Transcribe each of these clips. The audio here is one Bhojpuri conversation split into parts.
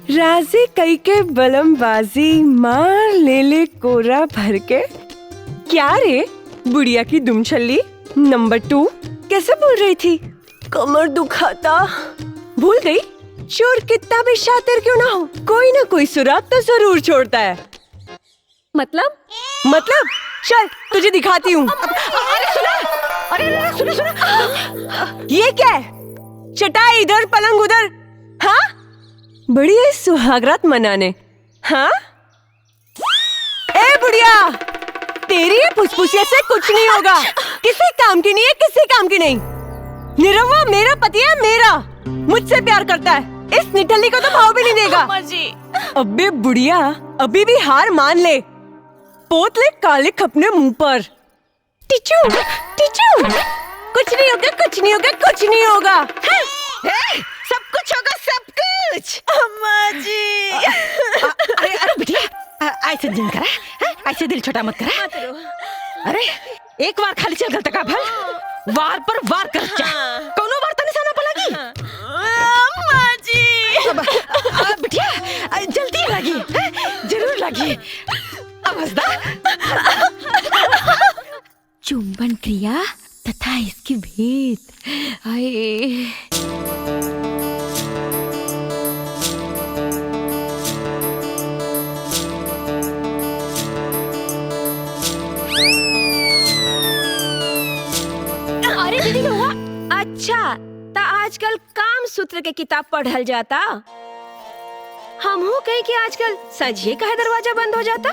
राजी कई के बलमबाजी मार ले ले कोरा भर के। क्या रे बुढ़िया की दुमछल्ली नंबर 2 कैसे बोल रही थी? कमर दुखाता। भूल गई? चोर कितना भी शातिर क्यों ना हो, कोई ना कोई सुराग तो जरूर छोड़ता है। मतलब चल तुझे दिखाती हूँ। अरे सुनो। ये क्या है? चटाई इधर पलंग उधर। हाँ बड़ी है सुहागरात मनाने। हाँ ए बुढ़िया, तेरी फुसफुसिया से कुछ नहीं होगा। किसी काम की नहीं है, किसी काम की नहीं। निरहुआ मेरा पति है, मेरा, मुझसे प्यार करता है। इस निठल्ली को तो भाव भी नहीं देगा। अबे बुढ़िया अभी भी हार मान ले, पोत ले काले अपने मुंह पर। टिचू टिचू, कुछ नहीं होगा, कुछ नहीं होगा, कुछ नहीं होगा। सब कुछ होगा, सब कुछ। अम्मा जी। अरे बिटिया ऐसे दिन करा, ऐसे दिल छोटा मत करा। अरे एक बार खाली चल गलता का भल, वार पर वार कर जा। कोनो बार तो निशाना पलगी। अम्मा जी। बिटिया जल्दी लगी, जरूर लगी। चुंबन क्रिया तथा इसकी भेद। आए अरे दीदी हुआ अच्छा ता आजकल काम सूत्र के किताब पढ़ल जाता। हम हो कहीं कि आजकल सजिए का दरवाजा बंद हो जाता।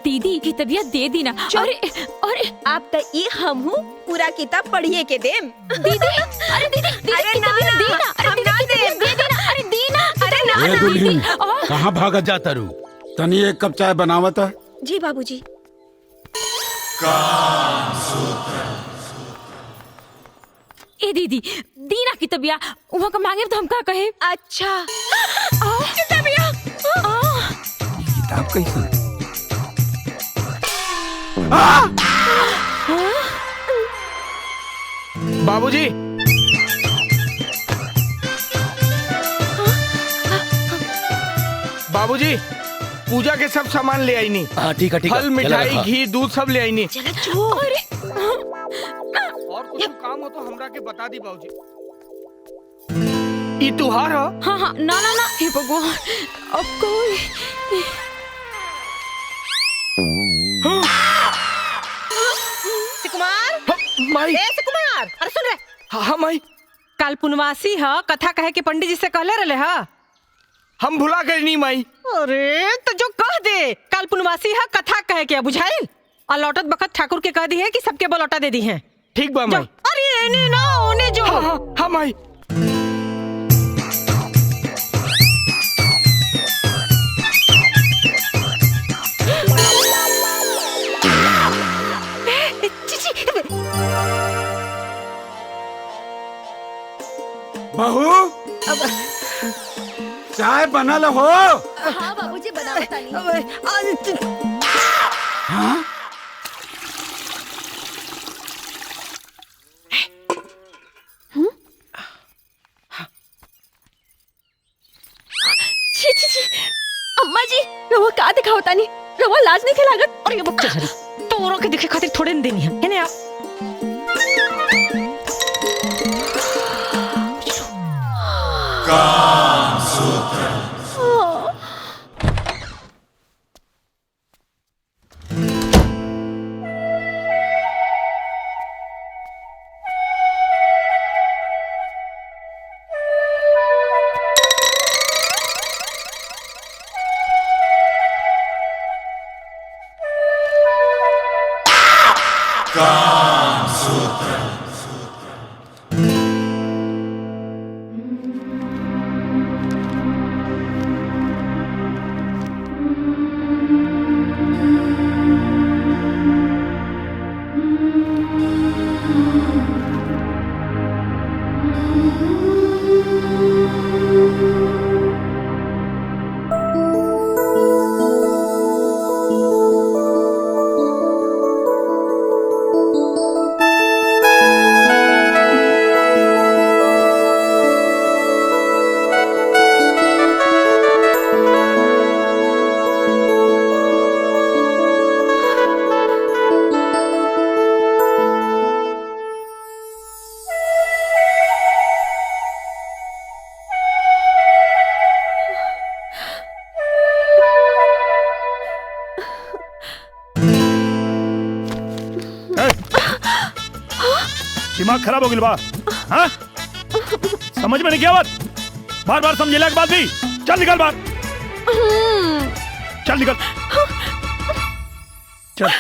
दीदी की तबीयत दे दी ना। अरे आप तो ये हम हूँ पूरा किताब पढ़िए के देम। दीदी अरे दीदी अरे ना दीना, अरे दीदी दे देना, अरे दीना। अरे ना ए दुल्हन, कहाँ भागा जाता रू? तनी एक कप चाय बनावत है। जी बाबूजी। ए दीदी दीना की तबिया वहाँ का मांगे तो हम का कहे। अच्छा किताब कैसे? बाबूजी, बाबूजी पूजा के सब सामान ले आई नी। ठीक है। फल मिठाई घी दूध सब ले आई नी। अरे और कुछ काम हो तो हमरा के बता दी बाबूजी। ई तुहार हो? हाँ ना हे भगवान अब कोई। सुकुमार, माई। ए सुकुमार, अरे सुन रे। हाँ माई। कल पुनवासी है, कथा कहे के पंडित जी से कहले रहे है। हम भुला गए नी माई। अरे तो जो कह दे, कल पुनवासी है, कथा कहे के बुझाइल। और लौटत बखत ठाकुर के कह दी है कि सबके बलौटा दे दी है। ठीक बा माई। अरे एने ना ओने जो। हाँ माई। बहू चाय बनल हो? हाँ बाबूजी बना बतानी। हाँ? छी अम्मा जी रवा का दिखाओ तानी, रवा लाज नहीं खिलागत। और ये बच्चा हरी तो औरों के दिखे खातिर थोड़े न देनी है ना। दिमाग खराब हो गया बा? हाँ? समझ में नहीं क्या बात? बार बार समझेला के बाद भी चल निकल बाहर। चल निकल। चल।